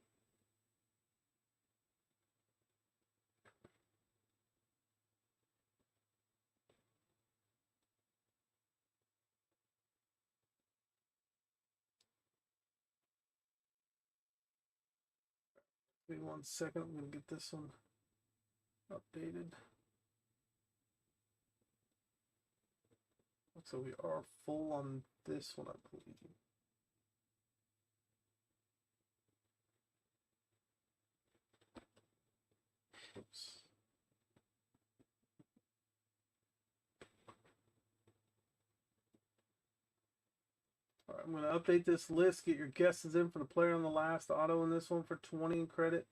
Give me 1 second. I'm going to get this one updated. So we are full on this one, I believe. Oops. All right, I'm going to update this list. Get your guesses in for the player on the last auto in this one for 20 in credit.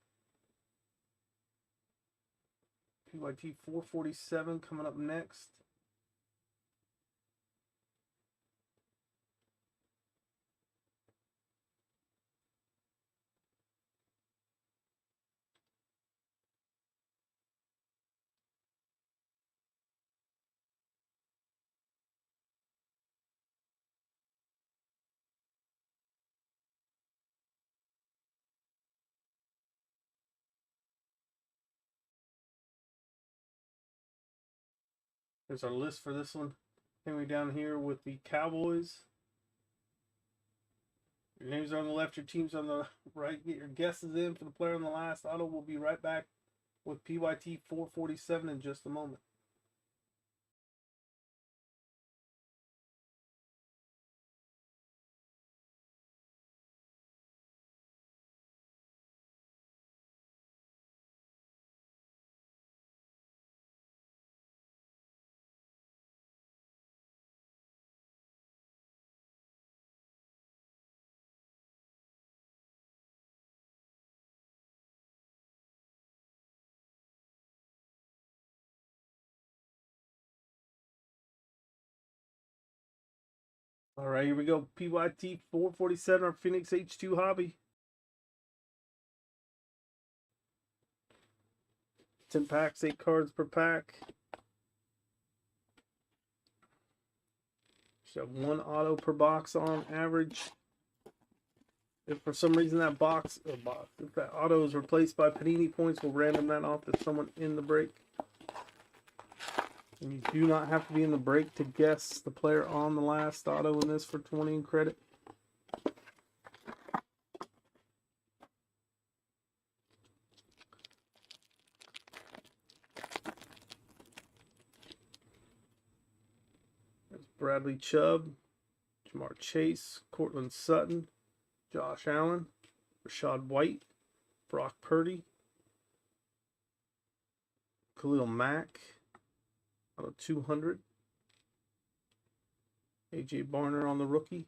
PYT 447 coming up next. There's our list for this one. Anyway, down here with the Cowboys. Your names are on the left, your team's on the right. Get your guesses in for the player on the last auto. We'll be right back with PYT 447 in just a moment. All right, here we go. PYT 447, our Phoenix H2 hobby. 10 packs, 8 cards per pack. Should have 1 auto per box on average. If for some reason that if that auto is replaced by Panini points, we'll random that off to someone in the break. And you do not have to be in the break to guess the player on the last auto in this for 20 in credit. There's Bradley Chubb, Jamar Chase, Cortland Sutton, Josh Allen, Rashad White, Brock Purdy, Khalil Mack, out of 200. AJ Barner on the rookie.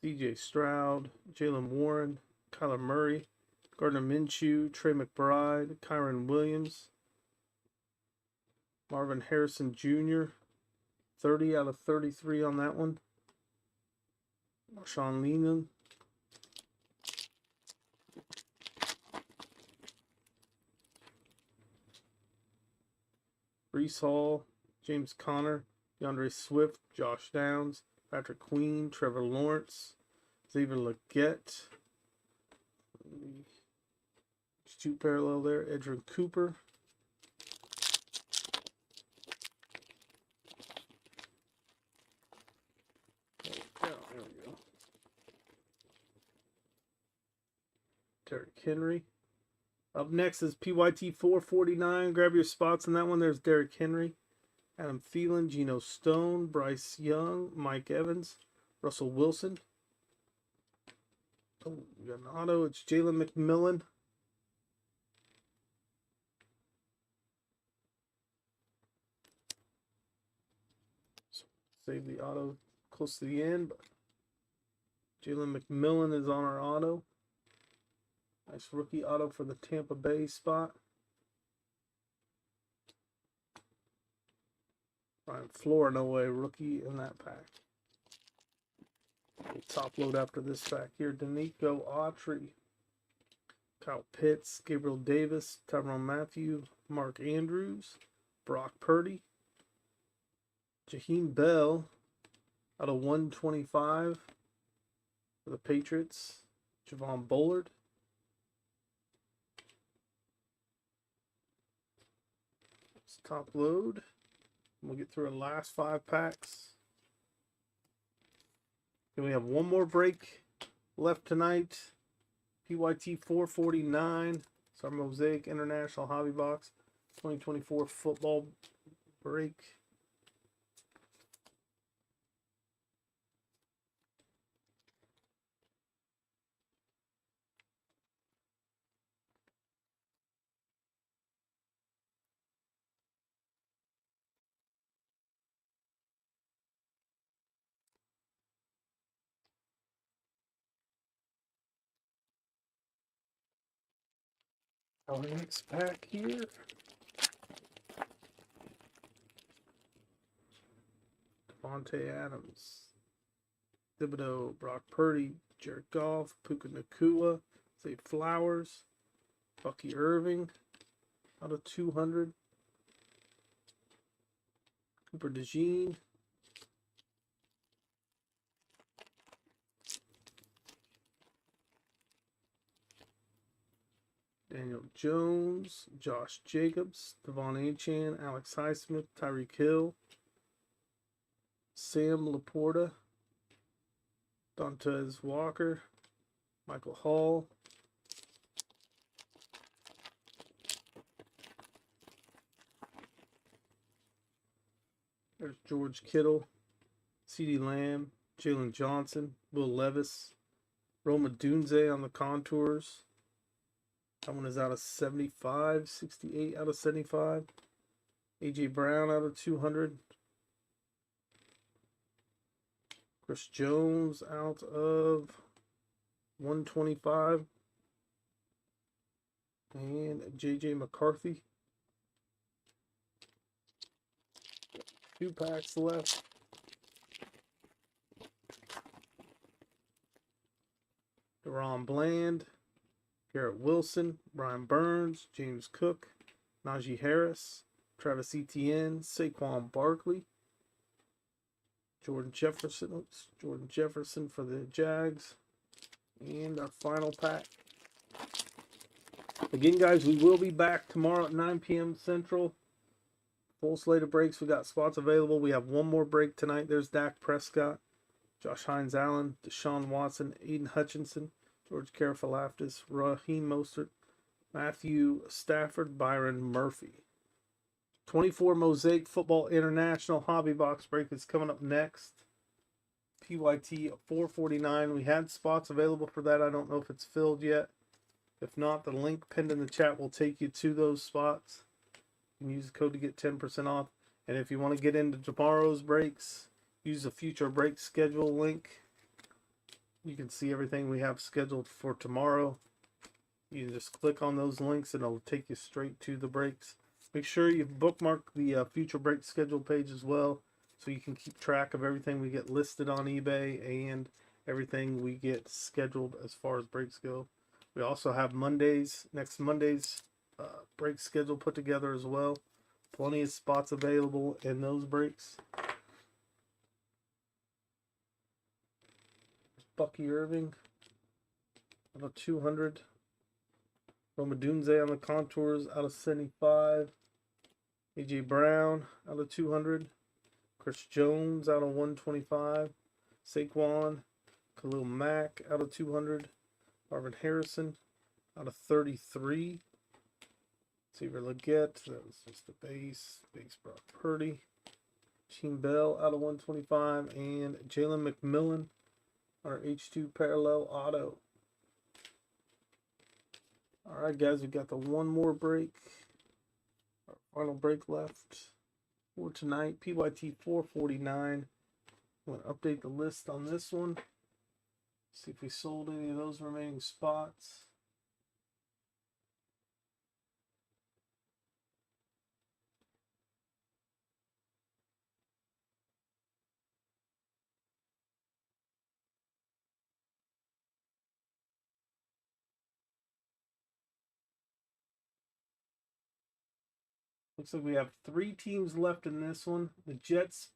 CJ Stroud, Jalen Warren, Kyler Murray, Gardner Minshew, Trey McBride, Kyron Williams, Marvin Harrison Jr., 30 out of 33 on that one. Marshawn Lehman. Breece Hall, James Conner, DeAndre Swift, Josh Downs, Patrick Queen, Trevor Lawrence, Xavier Legette. There's 2 parallel there. Edgerrin Cooper. There we go. Derrick Henry. Up next is PYT 449. Grab your spots in that one. There's Derrick Henry, Adam Thielen, Geno Stone, Bryce Young, Mike Evans, Russell Wilson. Oh, we got an auto. It's Jalen McMillan. So save the auto close to the end. But Jalen McMillan is on our auto. Nice rookie auto for the Tampa Bay spot. Ryan Flournoy, rookie in that pack. We'll top load after this pack here. Danico Autry, Kyle Pitts, Gabriel Davis, Tyrann Mathieu, Mark Andrews, Brock Purdy, Jaheim Bell out of 125 for the Patriots, Javon Bullard. Let's top load. We'll get through our last 5 packs. Then we have one more break left tonight. PYT 449. It's our Mosaic International Hobby Box 2024 football break. Our next pack here. Devontae Adams, Thibodeau, Brock Purdy, Jared Goff, Puka Nacua, Zay Flowers, Bucky Irving, out of 200. Cooper DeJean. Daniel Jones, Josh Jacobs, Devon Achane, Alex Highsmith, Tyreek Hill, Sam Laporta, Dontez Walker, Michael Hall, there's George Kittle, CeeDee Lamb, Jalen Johnson, Will Levis, Roma Dunze on the contours. That one is out of 75, 68 out of 75. AJ Brown out of 200. Chris Jones out of 125. And JJ McCarthy. 2 packs left. Deron Bland, Garrett Wilson, Brian Burns, James Cook, Najee Harris, Travis Etienne, Saquon Barkley, Jordan Jefferson for the Jags, and our final pack. Again, guys, we will be back tomorrow at 9 p.m. Central. Full slate of breaks. We got spots available. We have one more break tonight. There's Dak Prescott, Josh Hines-Allen, Deshaun Watson, Aiden Hutchinson, George Karafalaftis, Raheem Mostert, Matthew Stafford, Byron Murphy. 24 Mosaic Football International Hobby Box break is coming up next. PYT 449. We had spots available for that. I don't know if it's filled yet. If not, the link pinned in the chat will take you to those spots. You can use the code to get 10% off. And if you want to get into tomorrow's breaks, use the future break schedule link. You can see everything we have scheduled for tomorrow. You can just click on those links and it'll take you straight to the breaks. Make sure you bookmark the future break schedule page as well, so you can keep track of everything we get listed on eBay and everything we get scheduled as far as breaks go. We also have next Monday's break schedule put together as well. Plenty of spots available in those breaks. Bucky Irving out of 200. Roma Dunze on the contours out of 75. AJ Brown out of 200. Chris Jones out of 125. Saquon, Khalil Mack out of 200. Marvin Harrison out of 33. Xavier Legette, that was just the base. Base Brock Purdy. Sheen Bell out of 125. And Jalen McMillan, our H2 parallel auto. Alright, guys, we got the one more break. Our final break left for tonight. PYT 449. I'm going to update the list on this one. See if we sold any of those remaining spots. Looks like we have 3 teams left in this one. The Jets,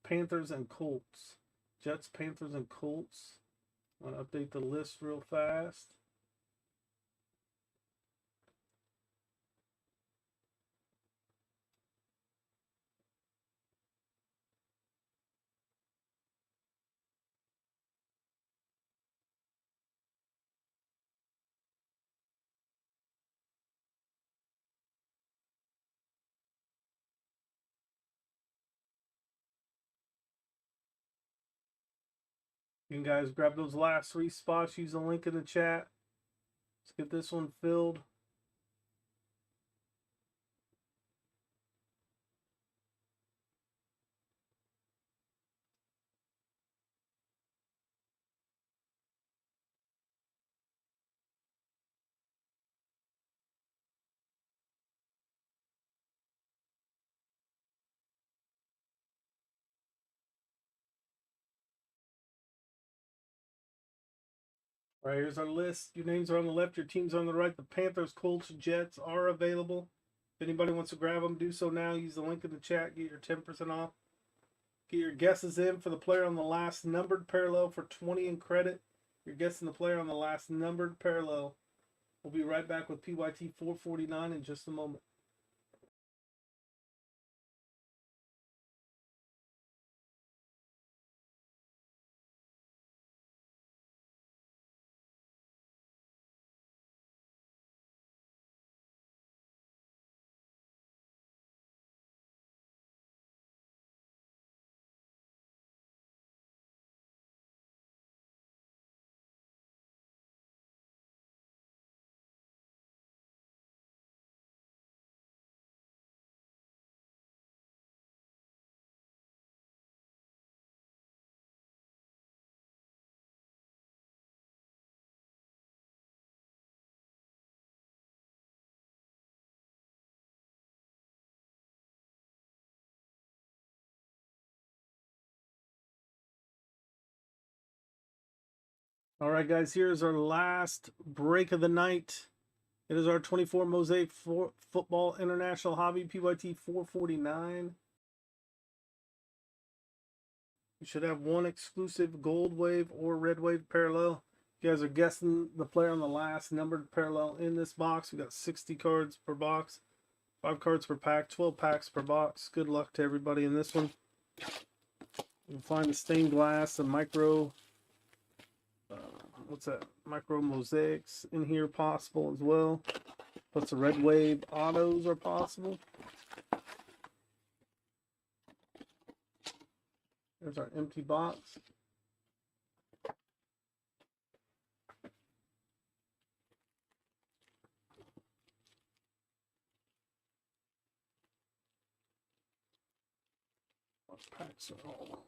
Panthers, and Colts. Jets, Panthers, and Colts. I'm going to update the list real fast. You can guys grab those last 3 spots. Use the link in the chat. Let's get this one filled. All right, here's our list. Your names are on the left, your team's on the right. The Panthers, Colts, Jets are available. If anybody wants to grab them, do so now. Use the link in the chat. Get your 10% off. Get your guesses in for the player on the last numbered parallel for 20 in credit. You're guessing the player on the last numbered parallel. We'll be right back with PYT 449 in just a moment. All right, guys, here's our last break of the night. It is our 24 Mosaic Football International Hobby PYT 449. You should have one exclusive gold wave or red wave parallel. You guys are guessing the player on the last numbered parallel in this box. We got 60 cards per box, 5 cards per pack, 12 packs per box. Good luck to everybody in this one. You'll find the stained glass, the micro, micro mosaics in here possible as well. Plus the red wave autos are possible. There's our empty box. Our packs are all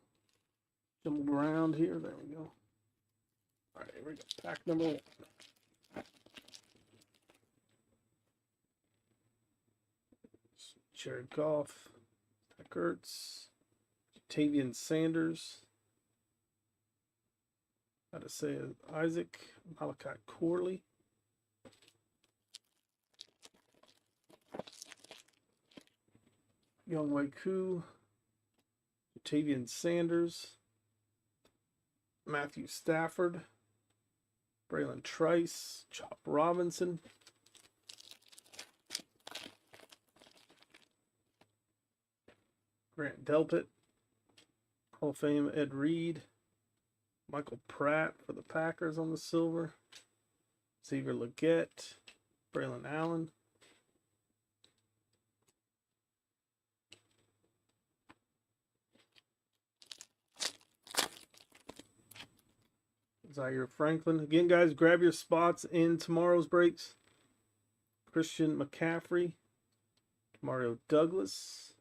jumbled around here. There we go. All right, here we go. Pack number 1. Jared Goff, Ertz, Tavian Sanders. How to say it? Isaac, Malachi Corley. Younghoe Koo, Tavian Sanders, Matthew Stafford, Braylon Trice, Chop Robinson, Grant Delpit, Hall of Fame Ed Reed, Michael Pratt for the Packers on the silver, Xavier Legette, Braylon Allen, Zaire Franklin. Again, guys, grab your spots in tomorrow's breaks. Christian McCaffrey, Mario Douglas,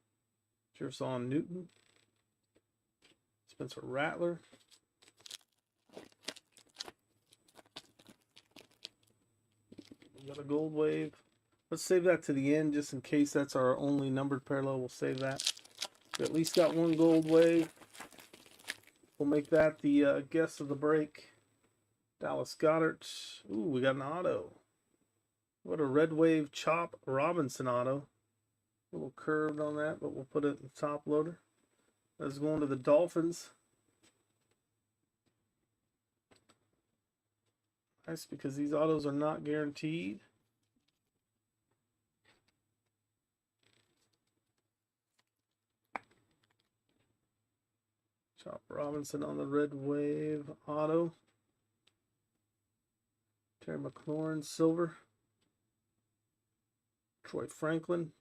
Jerson Newton, Spencer Rattler, we got a gold wave. Let's save that to the end just in case that's our only numbered parallel. We'll save that. We at least got one gold wave. We'll make that the guess of the break. Dallas Goedert. Ooh, we got an auto. What a red wave Chop Robinson auto. A little curved on that, but we'll put it in the top loader. That's going to the Dolphins. Nice, because these autos are not guaranteed. Chop Robinson on the red wave auto. Terry McLaurin silver. Troy Franklin.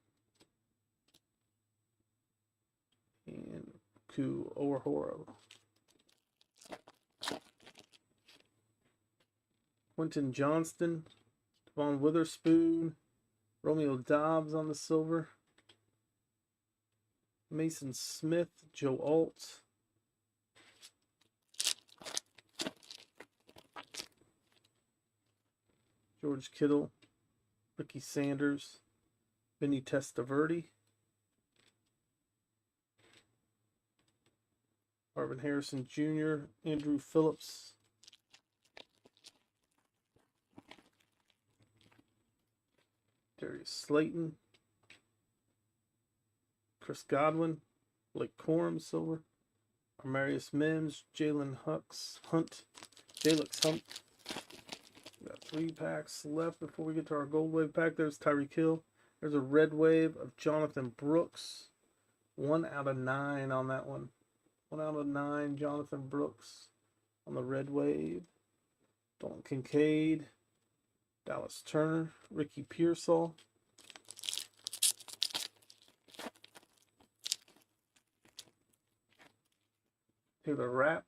And Ku Owohoro. Quentin Johnston, Devon Witherspoon, Romeo Dobbs on the silver, Mason Smith, Joe Alt, George Kittle, Ricky Sanders, Vinny Testaverde, Marvin Harrison Jr., Andrew Phillips, Darius Slayton, Chris Godwin, Blake Corum, silver, Armarius Mims, Jalen Hunt, Jalix Hunt. We got 3 packs left before we get to our gold wave pack. There's Tyreek Hill. There's a red wave of Jonathan Brooks. 1 out of 9 on that one. 1 out of 9, Jonathan Brooks on the red wave. Dalton Kincaid, Dallas Turner, Ricky Pearsall. Taylor Rapp.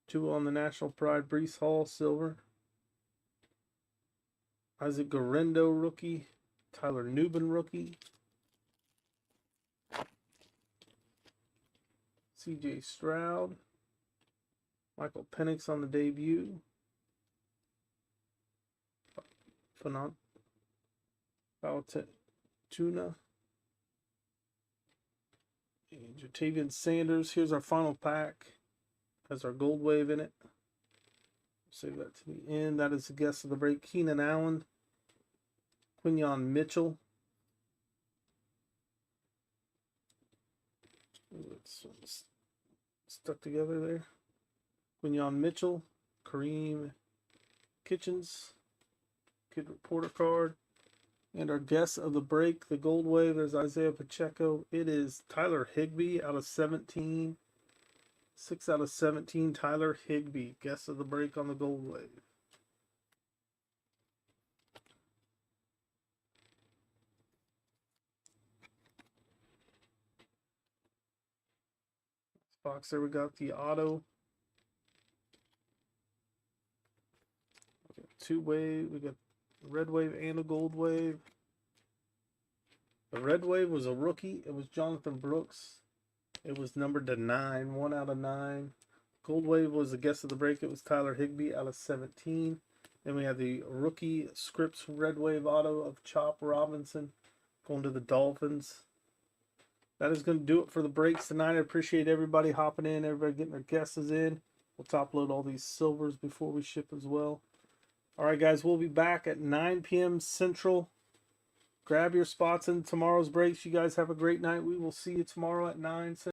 2 on the National Pride, Breece Hall, silver. Isaac Guerrero, rookie. Tyler Newbin, rookie. CJ Stroud. Michael Penix on the debut. Tuna. And Jatavian Sanders. Here's our final pack. Has our gold wave in it. Save that to the end. That is the guest of the break. Keenan Allen. Quinyon Mitchell. It's stuck together there. Quinyon Mitchell. Kareem Kitchens. Kid Reporter card. And our guest of the break, the gold wave, there's Isaiah Pacheco. It is Tyler Higbee out of 17. 6 out of 17, Tyler Higbee. Guest of the break on the gold wave. Box there, we got the auto. We got 2 wave, we got a red wave and a gold wave. The red wave was a rookie. It was Jonathan Brooks. It was numbered to 9, 1 out of 9. Gold wave was the guest of the break. It was Tyler Higbee out of 17. Then we have the rookie Scripps red wave auto of Chop Robinson going to the Dolphins. That is going to do it for the breaks tonight. I appreciate everybody hopping in, everybody getting their guesses in. We'll top load all these silvers before we ship as well. All right, guys, we'll be back at 9 p.m. Central. Grab your spots in tomorrow's breaks. You guys have a great night. We will see you tomorrow at 9 Central.